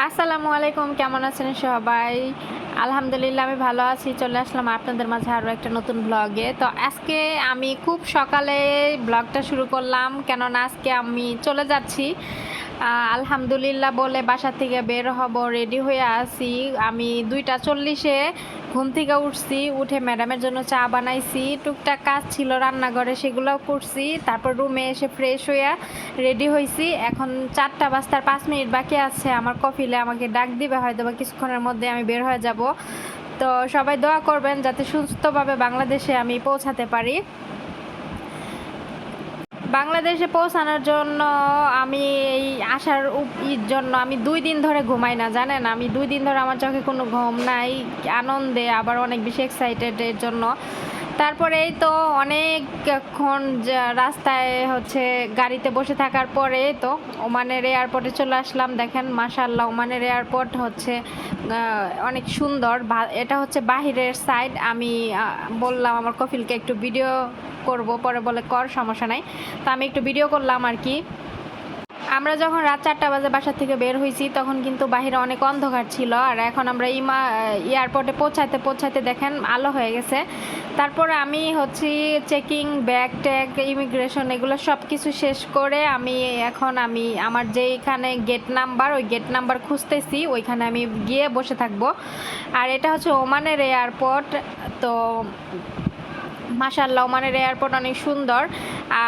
আসসালামু আলাইকুম, কেমন আছেন সবাই? আলহামদুলিল্লাহ আমি ভালো আছি। চলে আসলাম আপনাদের মাঝে আরও একটা নতুন ব্লগে। তো আজকে আমি খুব সকালে ব্লগটা শুরু করলাম, কেননা আজকে আমি চলে যাচ্ছি। আলহামদুলিল্লাহ বলে বাসা থেকে বের হব, রেডি হয়ে আছি। আমি 2টা 40-এ ঘুম থেকে উঠছি, উঠে ম্যাডামের জন্য চা বানাইছি, টুকটাক কাজ ছিল রান্নাঘরে সেগুলোও করছি। তারপর রুমে এসে ফ্রেশ হয়ে রেডি হয়েছি। এখন 4টা বাজতে 5 মিনিট বাকি আছে, আমার কফিলে আমাকে ডাক দিবে, হয়তো বা কিছুক্ষণের মধ্যে আমি বের হয়ে যাব। তো সবাই দোয়া করবেন যাতে সুস্থভাবে বাংলাদেশে আমি পৌঁছাতে পারি। বাংলাদেশে পৌঁছানোর জন্য আমি এই আসার জন্য আমি 2 দিন ধরে ঘুমাই না, জানেন? আমি 2 দিন ধরে আমার চোখে কোনো ঘুম নাই, আনন্দে আবার অনেক বেশি এক্সাইটেডের জন্য। তারপরে এই তো অনেকক্ষণ রাস্তায় গাড়িতে বসে থাকার পরে তো ওমানের এয়ারপোর্টে চলে আসলাম। দেখেন মাশাআল্লাহ, ওমানের এয়ারপোর্ট অনেক সুন্দর। এটা হচ্ছে বাহিরের সাইড। আমি বললাম আমার কফিলকে একটু ভিডিও করব, পরে বলে কর, সমস্যা নাই। তো আমি একটু ভিডিও করলাম আর কি। আমরা যখন রাত 4টা বাজে বাসা থেকে বের হয়েছি তখন কিন্তু বাহিরে অনেক অন্ধকার ছিল, আর এখন আমরা এয়ারপোর্টে পৌঁছাতে দেখেন আলো হয়ে গেছে। তারপরে আমি চেকিং, ব্যাগ ট্যাগ, ইমিগ্রেশন এগুলো সব কিছু শেষ করে আমি আমার যেইখানে গেট নাম্বার, ওই গেট নাম্বার খুঁজতেছি, ওইখানে আমি গিয়ে বসে থাকবো। আর এটা হচ্ছে ওমানের এয়ারপোর্ট। তো মাশাআল্লাহ, ওমানের এয়ারপোর্ট অনেক সুন্দর।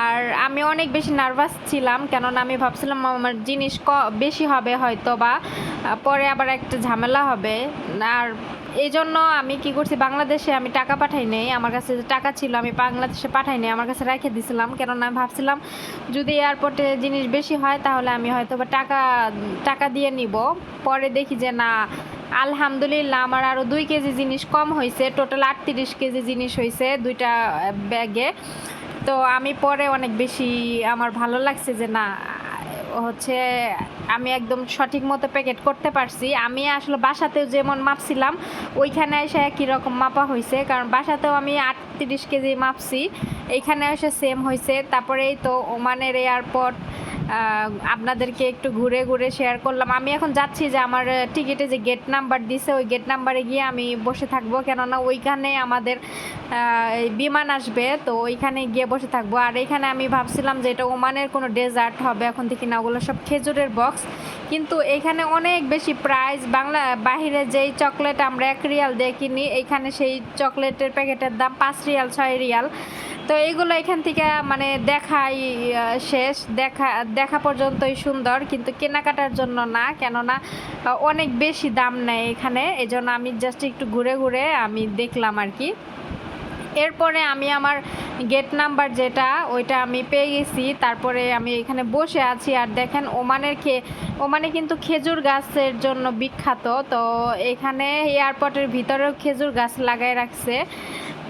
আর আমি অনেক বেশি নার্ভাস ছিলাম, কেননা আমি ভাবছিলাম আমার জিনিস বেশি হবে হয়তো, বা পরে আবার একটা ঝামেলা হবে। আর এই জন্য আমি কি করছি, বাংলাদেশে আমি টাকা পাঠাই নেই। আমার কাছে যে টাকা ছিল আমি বাংলাদেশে পাঠাই নেই, আমার কাছে রেখে দিয়েছিলাম, কেননা আমি ভাবছিলাম যদি এয়ারপোর্টে জিনিস বেশি হয় তাহলে আমি হয়তো বা টাকা দিয়ে নিব। পরে দেখি যে না, আলহামদুলিল্লাহ আমার আরও 2 কেজি জিনিস কম হয়েছে, টোটাল 38 কেজি জিনিস হয়েছে 2টা ব্যাগে। তো আমি পরে অনেক বেশি আমার ভালো লাগছে যে না, হচ্ছে আমি একদম সঠিক মতো প্যাকেট করতে পারছি। আমি আসলে বাসাতেও যেমন মাপছিলাম ওইখানে এসে একই রকম মাপা হয়েছে, কারণ বাসাতেও আমি 38 কেজি মাপছি, এইখানে এসে সেম হয়েছে। তারপরে এই তো ওমানের এয়ারপোর্ট আপনাদেরকে একটু ঘুরে ঘুরে শেয়ার করলাম। আমি এখন যাচ্ছি যে আমার টিকিটে যে গেট নাম্বার দিছে ওই গেট নাম্বারে গিয়ে আমি বসে থাকবো, কেননা ওইখানে আমাদের বিমান আসবে, তো ওইখানে গিয়ে বসে থাকবো। আর এখানে আমি ভাবছিলাম যে এটা ওমানের কোনো ডেজার্ট হবে এখন থেকে, না, ওগুলো সব খেজুরের বক্স। কিন্তু এখানে অনেক বেশি প্রাইস। বাহিরে যেই চকলেট আমরা 1 রিয়াল দিয়ে কিনি, এইখানে সেই চকলেটের প্যাকেটের দাম 5 রিয়াল 6 রিয়াল। তো এইগুলো এখান থেকে মানে দেখাই শেষ, দেখা পর্যন্তই সুন্দর, কিন্তু কেনাকাটার জন্য না, কেননা অনেক বেশি দাম নেয় এখানে। এই জন্য আমি জাস্ট একটু ঘুরে ঘুরে আমি দেখলাম আর কি। এরপরে আমি আমার গেট নাম্বার যেটা ওইটা আমি পেয়ে গেছি। তারপরে আমি এখানে বসে আছি, আর দেখেন ওমানে কিন্তু খেজুর গাছের জন্য বিখ্যাত। তো এখানে এয়ারপোর্টের ভিতরেও খেজুর গাছ লাগায় রাখছে।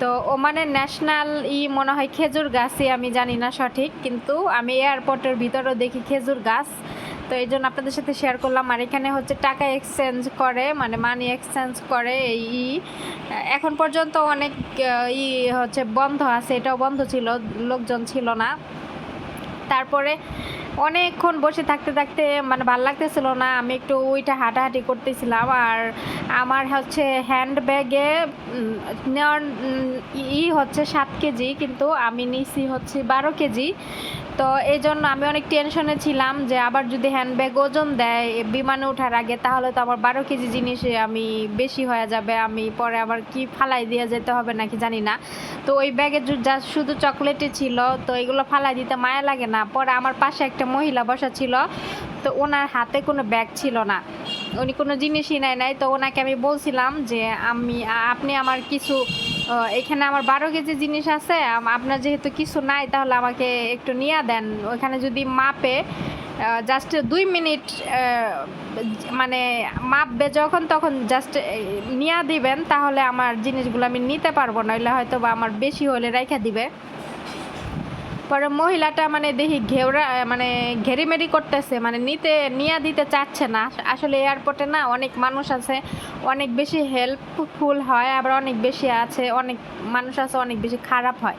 তো ওমানের ন্যাশনাল মনে হয় খেজুর গাছই, আমি জানি না সঠিক, কিন্তু আমি এয়ারপোর্টের ভিতরেও দেখি খেজুর গাছ। তো এই জন্য আপনাদের সাথে শেয়ার করলাম। আর এখানে টাকা এক্সচেঞ্জ করে, মানে মানি এক্সচেঞ্জ করে এখন পর্যন্ত অনেক বন্ধ আছে, এটাও বন্ধ ছিল, লোকজন ছিল না। তারপরে অনেকক্ষণ বসে থাকতে থাকতে মানে ভাল লাগতেছিল না, আমি একটু ওইটা হাঁটাহাঁটি করতেছিলাম। আর আমার হ্যান্ড ব্যাগে নেওয়ার 7 কেজি, কিন্তু আমি নিছি 12 কেজি। তো এই জন্য আমি অনেক টেনশনে ছিলাম যে আবার যদি হ্যান্ডব্যাগ ওজন দেয় বিমানে ওঠার আগে, তাহলে তো আমার 12 কেজি জিনিস আমি বেশি হয়ে যাবে, আমি পরে আবার কি ফালাই দিয়ে যেতে হবে নাকি জানি না। তো ওই ব্যাগে যা শুধু চকলেটই ছিল, তো এগুলো ফালাই দিতে মায়া লাগে না। পরে আমার পাশে একটা মহিলা বসা ছিল, তো ওনার হাতে কোনো ব্যাগ ছিল না, উনি কোনো জিনিসই নাই। তো ওনাকে আমি বলছিলাম যে আপনি আমার কিছু, এখানে আমার 12 কেজি জিনিস আছে, আপনার যেহেতু কিছু নাই তাহলে আমাকে একটু নিয়ে দেন। ওইখানে যদি মাপে জাস্ট 2 মিনিট মানে মাপবে যখন, তখন জাস্ট নিয়ে দিবেন, তাহলে আমার জিনিসগুলো আমি নিতে পারবো, নইলে হয়তো বা আমার বেশি হলে রাইখা দিবে। পরে মহিলাটা মানে দেখি ঘেরিমেরি করতেছে, মানে নিয়ে দিতে চাচ্ছে না। আসলে এয়ারপোর্টে না অনেক মানুষ আছে, অনেক বেশি হেল্পফুল হয়, আবার অনেক মানুষ আছে অনেক বেশি খারাপ হয়,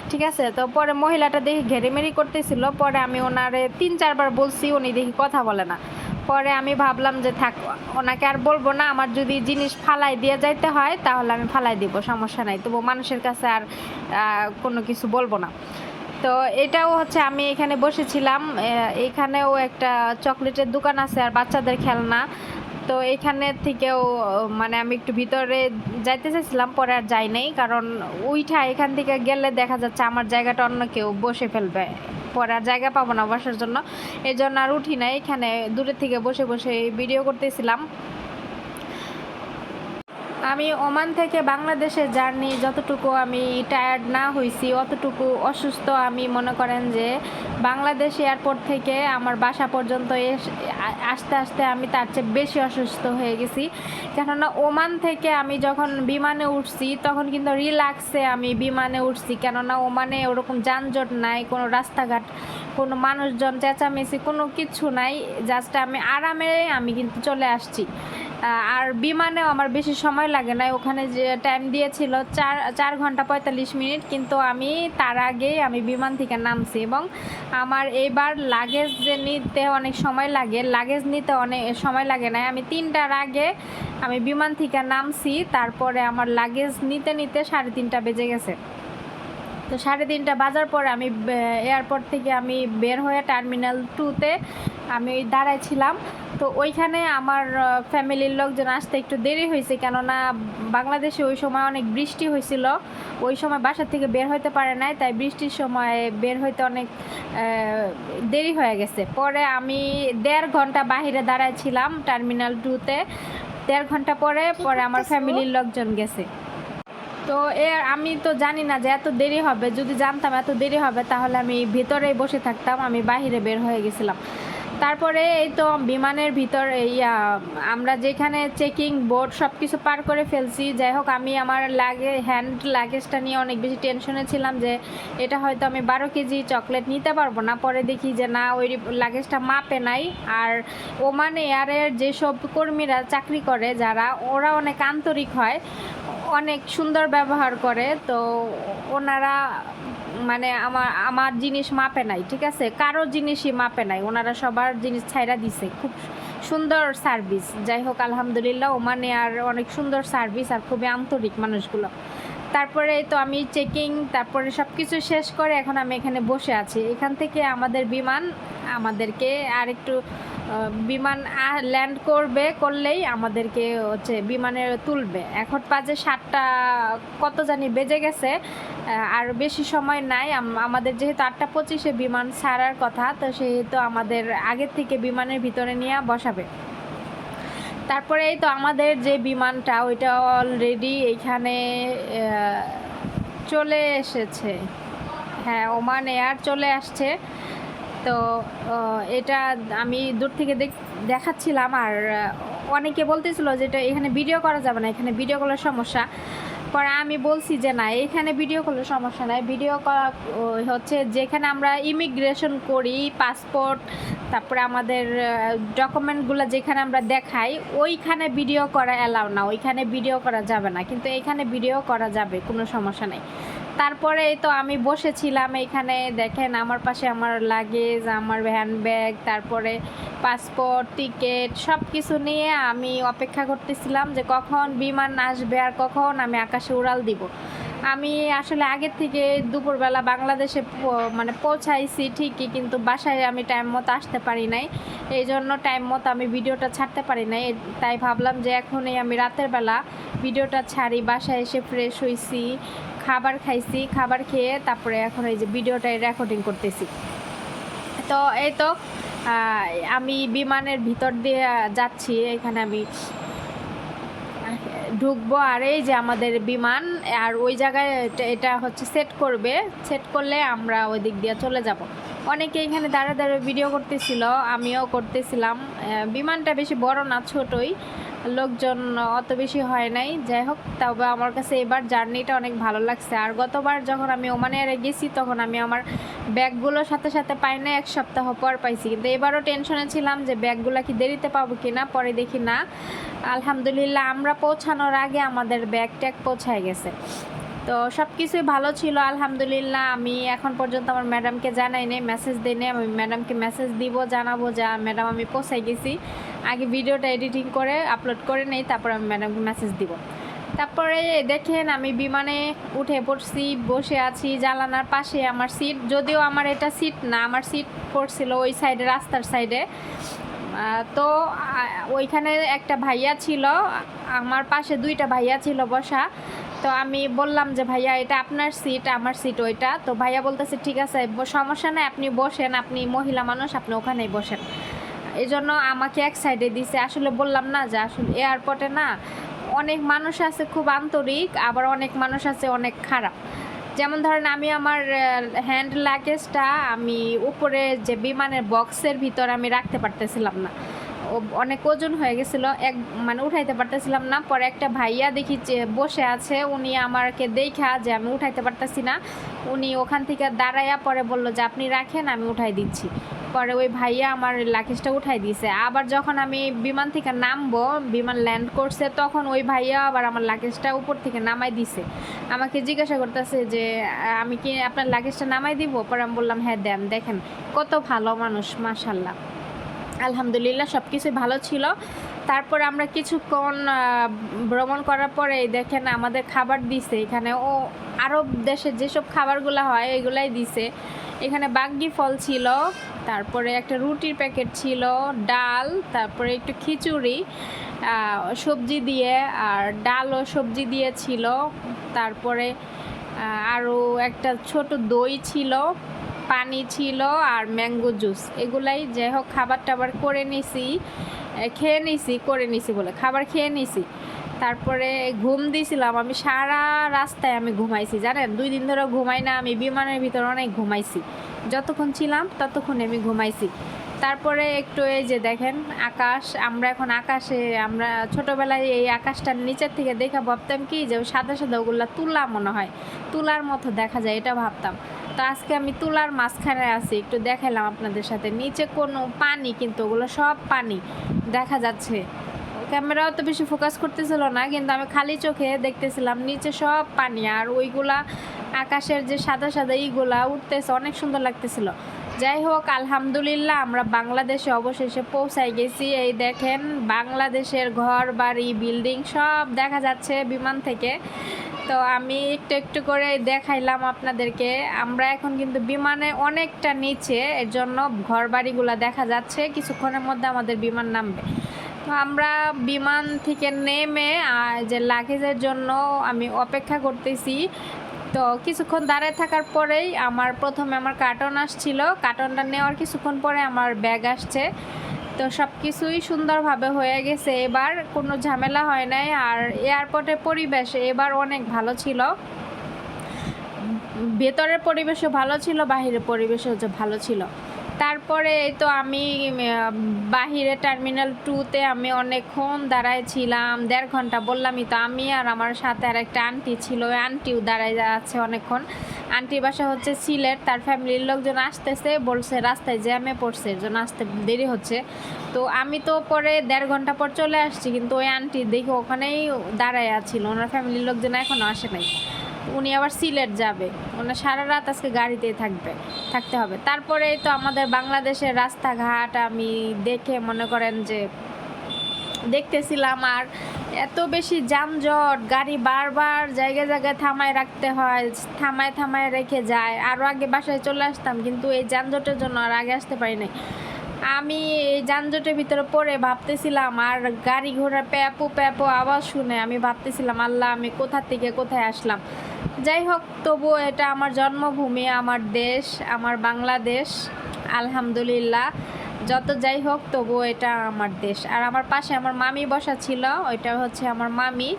ঠিক আছে? তো পরে মহিলাটা দেখি ঘেরিমেরি করতেছিল, পরে আমি ওনারে 3-4 বার বলছি, উনি দেখি কথা বলে না। পরে আমি ভাবলাম যে থাক, ওনাকে আর বলবো না, আমার যদি জিনিস ফালাই দিয়ে যাইতে হয় তাহলে আমি ফালাই দিব, সমস্যা নাই, তবু মানুষের কাছে আর কোনো কিছু বলবো না। তো এটাও হচ্ছে আমি এখানে বসেছিলাম, এখানেও একটা চকলেটের দোকান আছে আর বাচ্চাদের খেলনা। তো এখানে থেকেও মানে আমি একটু ভিতরে যাইতে চাইছিলাম, পরে আর যাই নাই, কারণ ওইটা এখান থেকে গেলে দেখা যাচ্ছে আমার জায়গাটা অন্য কেউ বসে ফেলবে, পরে আর জায়গা পাবো না বসার জন্য। এই জন্য আর উঠি নাই, এখানে দূরে থেকে বসে বসে ভিডিও করতেছিলাম। আমি ওমান থেকে বাংলাদেশের জার্নি যতটুকু আমি টায়ার্ড না হয়েছি, অতটুকু অসুস্থ আমি মনে করেন যে বাংলাদেশ এয়ারপোর্ট থেকে আমার বাসা পর্যন্ত আসতে আসতে আমি তার চেয়ে বেশি অসুস্থ হয়ে গেছি। কেননা ওমান থেকে আমি যখন বিমানে উঠছি তখন কিন্তু রিল্যাক্সে আমি বিমানে উঠছি, কেননা ওমানে ওরকম যানজট নাই, কোনো রাস্তাঘাট, কোনো মানুষজন চেঁচামেচি কোনো কিছু নাই, জাস্ট আমি আরামে আমি কিন্তু চলে আসছি। আর বিমানেও আমার বেশি সময় লাগে না, ওখানে যে টাইম দিয়েছিল 4 ঘন্টা 45 মিনিট, কিন্তু আমি তার আগেই আমি বিমান থেকে নামছি। এবং আমার এইবার লাগেজ যে নিতে অনেক সময় লাগে, লাগেজ নিতে অনেক সময় লাগে না, আমি 3টার আগে আমি বিমান থেকে নামছি, তারপরে আমার লাগেজ নিতে নিতে 3:30 বেজে গেছে। তো 3:30 বাজার পরে আমি এয়ারপোর্ট থেকে আমি বের হয়ে টার্মিনাল 2-তে আমি দাঁড়াইছিলাম। তো ওইখানে আমার ফ্যামিলির লোকজন আসতে একটু দেরি হয়েছে, কেননা বাংলাদেশে ওই সময় অনেক বৃষ্টি হয়েছিল, ওই সময় বাসা থেকে বের হতে পারে নাই, তাই বৃষ্টির সময় বের হইতে অনেক দেরি হয়ে গেছে। পরে আমি 1.5 ঘন্টা বাহিরে দাঁড়াইছিলাম টার্মিনাল 2-তে, 1.5 ঘন্টা পরে আমার ফ্যামিলির লোকজন গেছে। তো আমি তো জানি না যে এত দেরি হবে, যদি জানতাম এত দেরি হবে তাহলে আমি ভিতরেই বসে থাকতাম, আমি বাইরে বের হয়ে গেছিলাম। তারপরে এই তো বিমানের ভিতর আমরা যেখানে চেকিং বোর্ড সব কিছু পার করে ফেলছি। যাই হোক, আমি আমার হ্যান্ড লাগেজটা নিয়ে অনেক বেশি টেনশনে ছিলাম যে এটা হয়তো আমি 12 কেজি চকলেট নিতে পারবো না। পরে দেখি যে না, ওই লাগেজটা মাপে নাই। আর ওমান এয়ারের যেসব কর্মীরা চাকরি করে যারা, ওরা অনেক আন্তরিক হয়, অনেক সুন্দর ব্যবহার করে। তো ওনারা মানে আমার জিনিস মাপে নাই, ঠিক আছে, কারো জিনিসই মাপে নাই, ওনারা সবার জিনিস ছাইরা দিছে, খুব সুন্দর সার্ভিস। যাই হোক, আলহামদুলিল্লাহ, ওমানে আর অনেক সুন্দর সার্ভিস আর খুবই আন্তরিক মানুষগুলো। তারপরে তো আমি চেকিং তারপরে সব কিছু শেষ করে এখন আমি এখানে বসে আছি। এখান থেকে আমাদের বিমান আমাদেরকে আর একটু বিমান ল্যান্ড করলেই আমাদেরকে হচ্ছে বিমানে তুলবে। এখন বাজে 7টা কত জানি বেজে গেছে, আর বেশি সময় নাই। আমাদের যেহেতু 8টা 25-এ বিমান ছাড়ার কথা, তো সেহেতু আমাদের আগের থেকে বিমানের ভিতরে নিয়ে বসাবে। তারপরে এই তো আমাদের যে বিমানটা ওইটা অলরেডি এইখানে চলে এসেছে। হ্যাঁ, ওমান এয়ার চলে আসছে। তো এটা আমি দূর থেকে দেখাচ্ছিলাম, আর অনেকে বলতেছিল যে এটা এখানে ভিডিও করা যাবে না, এখানে ভিডিও করার সমস্যা। পরে আমি বলছি যে না, এখানে ভিডিও করলে সমস্যা নাই, ভিডিও করা হচ্ছে যেখানে আমরা ইমিগ্রেশন করি, পাসপোর্ট, তারপরে আমাদের ডকুমেন্টগুলো যেখানে আমরা দেখাই, ওইখানে ভিডিও করা অ্যালাউ না, ওইখানে ভিডিও করা যাবে না, কিন্তু এখানে ভিডিও করা যাবে, কোনো সমস্যা নেই। তারপরে এই তো আমি বসেছিলাম এইখানে, দেখেন আমার পাশে আমার লাগেজ, আমার হ্যান্ডব্যাগ, তারপরে পাসপোর্ট, টিকিট সব কিছু নিয়ে আমি অপেক্ষা করতেছিলাম যে কখন বিমান আসবে আর কখন আমি আকাশে উড়াল দিব। আমি আসলে আগের থেকে দুপুরবেলা বাংলাদেশে মানে পৌঁছাইছি ঠিকই, কিন্তু বাসায় আমি টাইম মতো আসতে পারি নাই, এই জন্য টাইম মতো আমি ভিডিওটা ছাড়তে পারি নাই। তাই ভাবলাম যে এখনই আমি রাতের বেলা ভিডিওটা ছাড়ি। বাসায় এসে ফ্রেশ হয়েছি, খাবার খাইছি, খাবার খেয়ে তারপরে এখন এই যে ভিডিওটাই রেকর্ডিং করতেছি। তো এই তো আমি বিমানের ভিতর দিয়ে যাচ্ছি, এখানে আমি ঢুকবো। আর এই যে আমাদের বিমান, আর ওই জায়গায় এটা হচ্ছে সেট করলে আমরা ওই দিক দিয়ে চলে যাব। অনেকে এখানে দাঁড়া ভিডিও করতেছিল, আমিও করতেছিলাম। বিমানটা বেশি বড় না, ছোটই, লোকজন অত বেশি হয় নাই। যাই হোক, তবে আমার কাছে এবার জার্নিটা অনেক ভালো লাগছে। আর গতবার যখন আমি ওমানে এয়ারে গেছি তখন আমি আমার ব্যাগগুলো সাথে সাথে পাই না, 1 সপ্তাহ পর পাইছি। কিন্তু এবারও টেনশনে ছিলাম যে ব্যাগগুলো কি দেরিতে পাবো কি না, পরে দেখি না, আলহামদুলিল্লাহ আমরা পৌঁছানোর আগে আমাদের ব্যাগ ট্যাগ পৌঁছায় গেছে। তো সব কিছুই ভালো ছিল আলহামদুলিল্লাহ। আমি এখন পর্যন্ত আমার ম্যাডামকে জানাই নাই, মেসেজ দিই নাই। আমি ম্যাডামকে মেসেজ দিব, জানাবো যে ম্যাডাম আমি পৌঁছাই গেছি। আগে ভিডিওটা এডিটিং করে আপলোড করে নেই, তারপর আমি ম্যাডামকে মেসেজ দিব। তারপরে দেখেন আমি বিমানে উঠে পড়ছি, বসে আছি জানালার পাশে আমার সিট। যদিও আমার এটা সিট না, আমার সিট পড়ছিল ওই সাইডে, রাস্তার সাইডে। তো ওইখানে একটা ভাইয়া ছিল, আমার পাশে দুইটা ভাইয়া ছিল বসা। তো আমি বললাম যে ভাইয়া এটা আপনার সিট, আমার সিট ওইটা। তো ভাইয়া বলতেছে ঠিক আছে সমস্যা নেই, আপনি বসেন, আপনি মহিলা মানুষ, আপনি ওখানেই বসেন। এই জন্য আমাকে এক সাইডে দিছে। আসলে বললাম না যে আসলে এয়ারপোর্টে না অনেক মানুষ আছে খুব আন্তরিক, আবার অনেক মানুষ আছে অনেক খারাপ। যেমন ধরেন আমি আমার হ্যান্ড লাগেজটা আমি উপরে যে বিমানের বক্সের ভিতর আমি রাখতে পারতেছিলাম না, অনেক ওজন হয়ে গেছিলো, মানে উঠাইতে পারতেছিলাম না। পরে একটা ভাইয়া দেখি বসে আছে, উনি আমাকে দেখা যে আমি উঠাইতে পারতেছি না, উনি ওখান থেকে দাঁড়াইয়া পরে বলল যে আপনি রাখেন, আমি উঠাই দিচ্ছি। পরে ওই ভাইয়া আমার লাগেজটা উঠাই দিয়েছে। আবার যখন আমি বিমান থেকে নামবো, বিমান ল্যান্ড করছে, তখন ওই ভাইয়া আবার আমার লাগেজটা উপর থেকে নামাই দিছে। আমাকে জিজ্ঞাসা করতেছে যে আমি কি আপনার লাগেজটা নামাই দিব? পরে আমি বললাম হ্যাঁ দেন। দেখেন কত ভালো মানুষ, মাশাল্লাহ আলহামদুলিল্লাহ সব কিছুই ভালো ছিল। তারপরে আমরা কিছুক্ষণ ভ্রমণ করার পরে দেখেন আমাদের খাবার দিছে এখানে, ও আরব দেশের যেসব খাবারগুলো হয় এগুলাই দিছে। এখানে বাগ্গি ফল ছিল, তারপরে একটা রুটির প্যাকেট ছিল, ডাল, তারপরে একটু খিচুড়ি সবজি দিয়ে, আর ডাল ও সবজি দিয়ে ছিল। তারপরে আরও একটা ছোট দই ছিল, পানি ছিল, আর ম্যাঙ্গো জুস। এগুলাই যাই হোক খাবার টাবার খেয়ে নিছি বলে খাবার খেয়ে নিছি। তারপরে ঘুম দিয়েছিলাম আমি, সারা রাস্তায় আমি ঘুমাইছি জানেন, 2 দিন ধরে ঘুমাই না আমি, বিমানের ভিতরে অনেক ঘুমাইছি, যতক্ষণ ছিলাম ততক্ষণ আমি ঘুমাইছি। তারপরে একটু এই যে দেখেন আকাশ, আমরা এখন আকাশে, আমরা ছোটোবেলায় এই আকাশটার নিচের থেকে দেখা ভাবতাম কি যে সাদা সাদা ওগুলো তুলা মনে হয়, তুলার মতো দেখা যায় এটা ভাবতাম। তো আজকে আমি তুলার মাঝখানে আছি, একটু দেখালাম আপনাদের সাথে। নিচে কোনো পানি, কিন্তু ওগুলো সব পানি দেখা যাচ্ছে। ক্যামেরাও তো বেশি ফোকাস করতেছিল না, কিন্তু আমি খালি চোখে দেখতেছিলাম নিচে সব পানি, আর ওইগুলা আকাশের যে সাদা সাদা এইগুলা উঠতেছে, অনেক সুন্দর লাগতেছিল। যাই হোক আলহামদুলিল্লাহ আমরা বাংলাদেশে অবশেষে পৌঁছাই গেছি। এই দেখেন বাংলাদেশের ঘর বাড়ি বিল্ডিং সব দেখা যাচ্ছে বিমান থেকে। তো আমি একটু একটু করে দেখাইলাম আপনাদেরকে। আমরা এখন কিন্তু বিমানে অনেকটা নিচে, এর জন্য ঘর বাড়িগুলো দেখা যাচ্ছে। কিছুক্ষণের মধ্যে আমাদের বিমান নামবে। তো আমরা বিমান থেকে নেমে যে লাগেজের জন্য আমি অপেক্ষা করতেছি। তো কিছুক্ষণ দাঁড়ায় থাকার পরেই প্রথমে আমার কার্টন আসছিল, কার্টনটা নেওয়ার কিছুক্ষণ পরে আমার ব্যাগ আসছে। তো সব কিছুই সুন্দরভাবে হয়ে গেছে, এবার কোনো ঝামেলা হয় নাই। আর এয়ারপোর্টের পরিবেশ এবার অনেক ভালো ছিল, ভেতরের পরিবেশও ভালো ছিল, বাহিরের পরিবেশও ভালো ছিল। তারপরে এই তো আমি বাহিরে টার্মিনাল 2-তে আমি অনেকক্ষণ দাঁড়ায় ছিলাম, 1.5 ঘন্টা বললামই তো। আমি আর আমার সাথে আর একটা আন্টি ছিল, ওই আন্টিও দাঁড়ায় আছে অনেকক্ষণ। আন্টির বাসা হচ্ছে সিলেট, তার ফ্যামিলির লোকজন আসতেছে, বলছে রাস্তায় জ্যামে পড়ছে, এর জন্য আসতে দেরি হচ্ছে। তো আমি তো পরে 1.5 ঘন্টা পর চলে আসছি, কিন্তু ওই আন্টি দেখি ওখানেই দাঁড়ায় আছিল, ওনার ফ্যামিলির লোকজন এখনও আসে নাই। উনি আবার সিলেট যাবে, ওনার সারা রাত আজকে গাড়িতেই থাকতে হবে। তারপরে তো আমাদের বাংলাদেশের রাস্তাঘাট আমি দেখে মনে করেন যে দেখতেছিলাম, আর এত বেশি যানজট, গাড়ি বারবার জায়গায় জায়গায় থামায় রাখতে হয়, থামায় রেখে যায়। আরও আগে বাসায় চলে আসতাম, কিন্তু এই যানজটের জন্য আর আগে আসতে পারি নাই। আমি এই যানজটের ভিতরে পড়ে ভাবতেছিলাম, আর গাড়ি ঘোড়ার প্যাপো আওয়াজ শুনে আমি ভাবতেছিলাম আল্লাহ আমি কোথা থেকে কোথায় আসলাম। যাই হোক তবুও এটা আমার জন্মভূমি, আমার দেশ, আমার বাংলাদেশ আলহামদুলিল্লাহ। যত যাই হোক তবুও এটা আমার দেশ। আর আমার পাশে আমার মামি বসা ছিল, ওইটা হচ্ছে আমার মামি।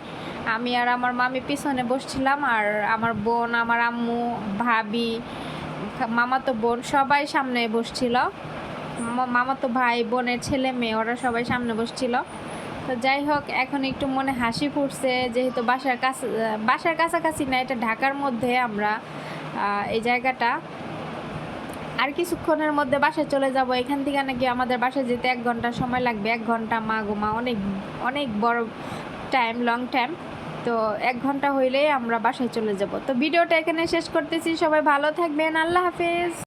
আমি আর আমার মামি পিছনে বসছিলাম, আর আমার বোন, আমার আম্মু, ভাবি, মামাতো বোন সবাই সামনে বসছিল। মামাতো ভাই বোনের ছেলে মেয়ে ওরা সবাই সামনে বসছিল। তো যাই হোক এখন একটু মনে হাসি ফুটছে, যেহেতু বাসার কাছাকাছি না, এটা ঢাকার মধ্যে আমরা এই জায়গাটা। আর কিছুক্ষণের মধ্যে বাসায় চলে যাব। এখান থেকে নাকি আমাদের বাসায় যেতে 1 ঘন্টা সময় লাগবে। 1 ঘন্টা, মা অনেক অনেক বড় টাইম, লং টাইম। তো 1 ঘন্টা হইলেই আমরা বাসায় চলে যাব। তো ভিডিওটা এখানে শেষ করতেছি। সবাই ভালো থাকবেন। আল্লাহ হাফেজ।